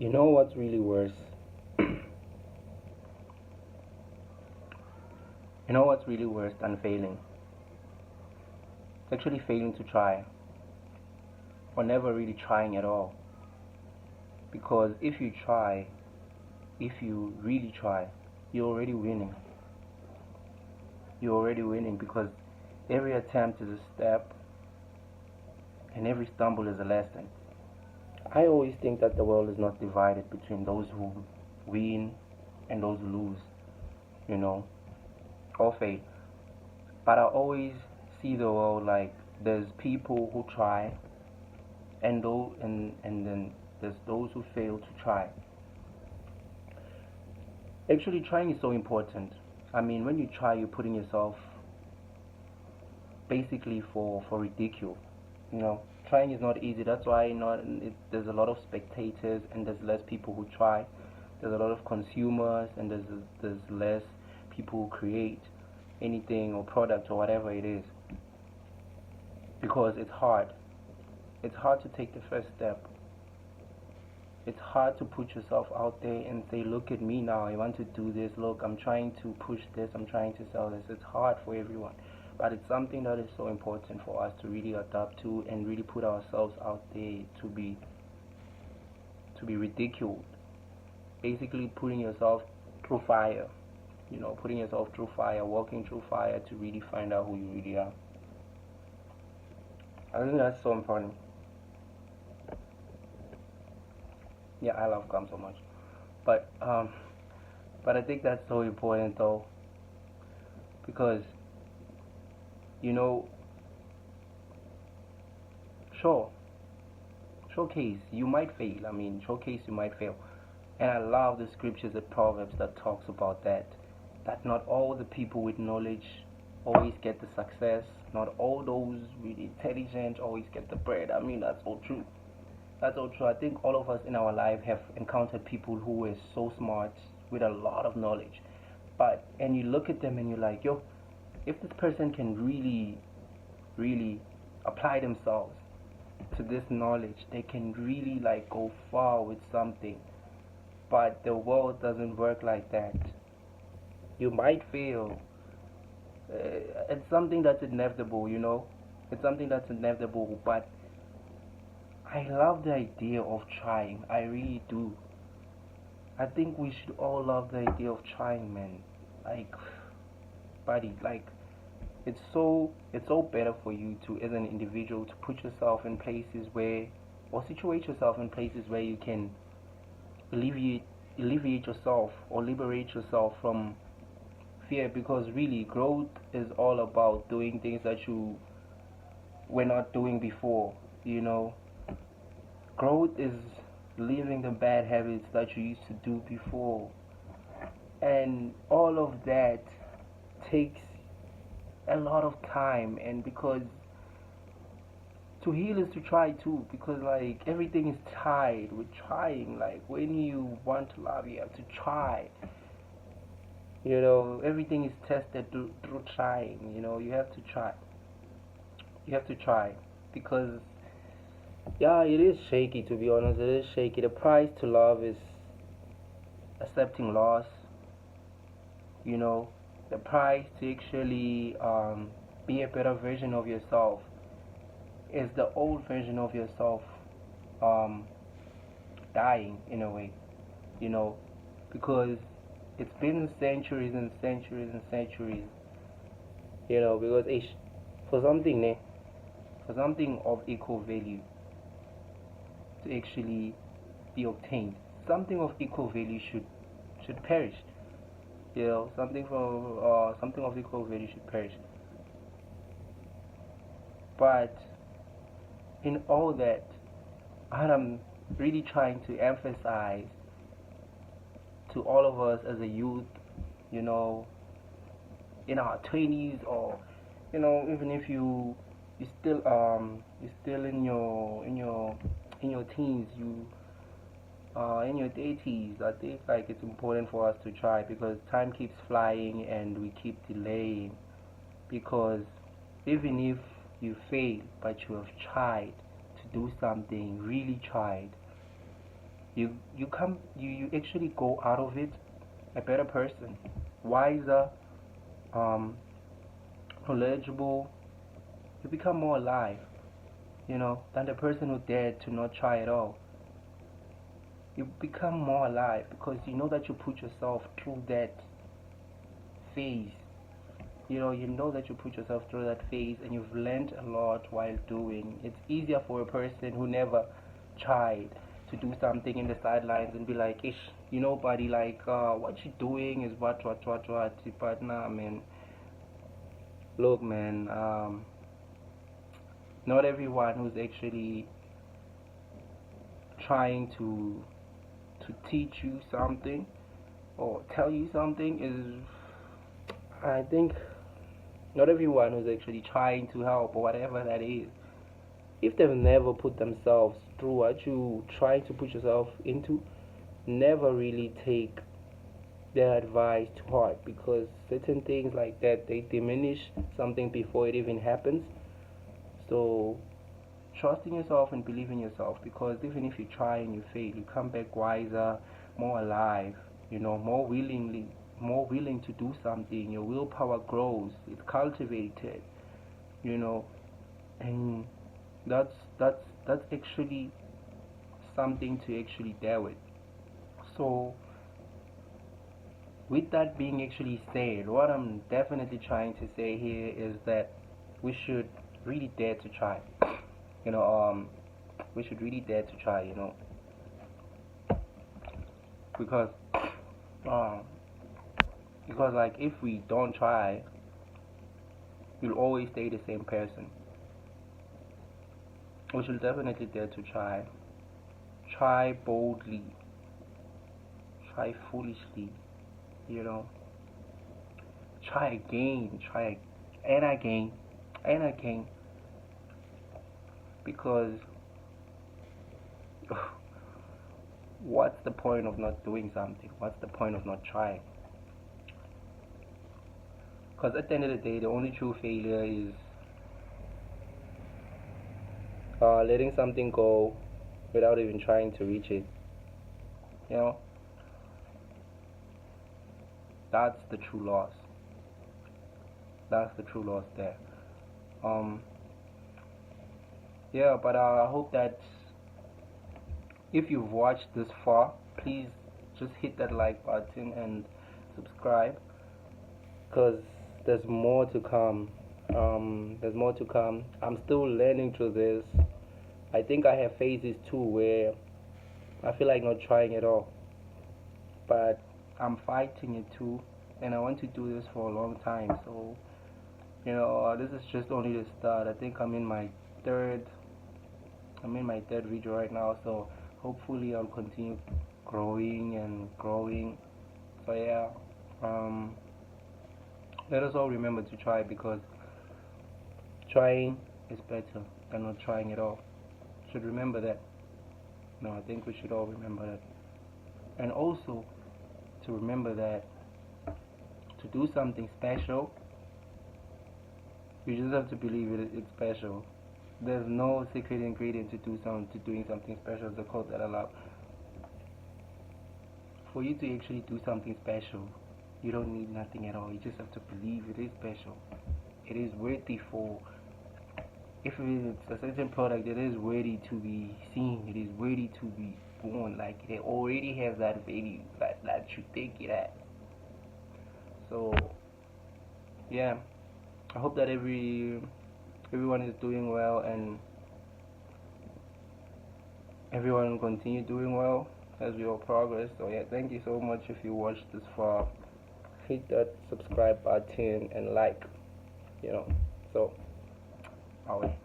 You know what's really worse? You know what's really worse than failing? It's actually failing to try, or never really trying at all. Because if you really try, you're already winning. You're already winning because every attempt is a step and every stumble is a lesson. I always think that the world is not divided between those who win and those who lose, you know, or fail. But I always see the world like there's people who try and then there's those who fail to try. Actually, trying is so important. I mean, when you try, you're putting yourself basically for ridicule. You know, trying is not easy. That's why there's a lot of spectators and there's less people who try. There's a lot of consumers and there's less people who create anything or product or whatever it is because it's hard. It's hard to take the first step. It's hard to put yourself out there and say, look at me now, I want to do this, look, I'm trying to push this, I'm trying to sell this. It's hard for everyone, but it's something that is so important for us to really adapt to and really put ourselves out there to be ridiculed. Basically putting yourself through fire, putting yourself through fire, walking through fire to really find out who you really are. I think that's so important. Yeah, I love gum so much. But I think that's so important though, because you know, sure, showcase you might fail. I mean, showcase you might fail, and I love the scriptures and proverbs that talks about that. That not all the people with knowledge always get the success. Not all those with intelligence always get the bread. I mean, that's all true. That's all true. I think all of us in our life have encountered people who were so smart with a lot of knowledge. And you look at them and you're like, yo, if this person can really, really apply themselves to this knowledge, they can really like go far with something. But the world doesn't work like that. You might fail. It's something that's inevitable. It's something that's inevitable, but I love the idea of trying. I really do. I think we should all love the idea of trying, man. Like, buddy, like it's so better for you to, as an individual, to put yourself in places where, or situate yourself in places where you can alleviate, alleviate yourself or liberate yourself from fear. Because really, growth is all about doing things that you were not doing before. You know, growth is leaving the bad habits that you used to do before, and all of that takes a lot of time. And because to heal is to try too, because like everything is tied with trying. Like when you want to love, you have to try. Everything is tested through trying. You have to try. You have to try because yeah, it is shaky, to be honest. It is shaky. The price to love is accepting loss. You know, the price to actually be a better version of yourself is the old version of yourself um, dying in a way. You know, because it's been centuries and centuries and centuries. Because for something, for something of equal value to actually be obtained, something of equal value should perish. Something of equal value should perish. But in all that, what I'm really trying to emphasize to all of us as a youth, you know, in our 20s, or even if you're still in your teens, you in your 30s. I think like it's important for us to try because time keeps flying and we keep delaying. Because even if you fail, but you have tried to do something, really tried, you actually go out of it a better person, wiser, um, knowledgeable. You become more alive, than the person who dared to not try at all. You become more alive because you know that you put yourself through that phase. You know that you put yourself through that phase and you've learned a lot while doing. It's easier for a person who never tried to do something in the sidelines and be like, ish, buddy, like, what you doing is what. But nah, man. Look, man, not everyone who's actually trying to teach you something or tell you something is, I think, not everyone who's actually trying to help or whatever that is, if they've never put themselves through what you trying to put yourself into, never really take their advice to heart, because certain things like that, they diminish something before it even happens. So trust in yourself and believe in yourself, because even if you try and you fail, you come back wiser, more alive, more willing to do something. Your willpower grows, it's cultivated, you know and that's actually something to actually bear with. So with that being actually said, what I'm definitely trying to say here is that we should really dare to try. You know, we should really dare to try. Because, um, because like if we don't try, we'll always stay the same person. We should definitely dare to try. Try boldly. Try foolishly. You know. Try again. Try and again and again. Because what's the point of not doing something? What's the point of not trying? Because at the end of the day, the only true failure is letting something go without even trying to reach it. You know, that's the true loss. That's the true loss there. Um, yeah, but I hope that if you've watched this far, please just hit that like button and subscribe, because there's more to come. There's more to come. I'm still learning through this. I think I have phases too where I feel like not trying at all, but I'm fighting it too, and I want to do this for a long time. So this is just only the start. I think third I'm in my third video right now, so hopefully I'll continue growing and growing. So yeah, let us all remember to try, because trying is better than not trying at all. Should remember that. No, I think we should all remember that. And also to remember that to do something special, you just have to believe it's special. There's no secret ingredient to doing something special. Is the quote that I love. For you to actually do something special, you don't need nothing at all. You just have to believe it is special. It is worthy for. If it's a certain product, it is worthy to be seen. It is worthy to be born. Like it already has that value that you think it has. So yeah, I hope that everyone is doing well, and everyone will continue doing well as we all progress. So yeah, thank you so much if you watched this far. Hit that subscribe button and like, So, away.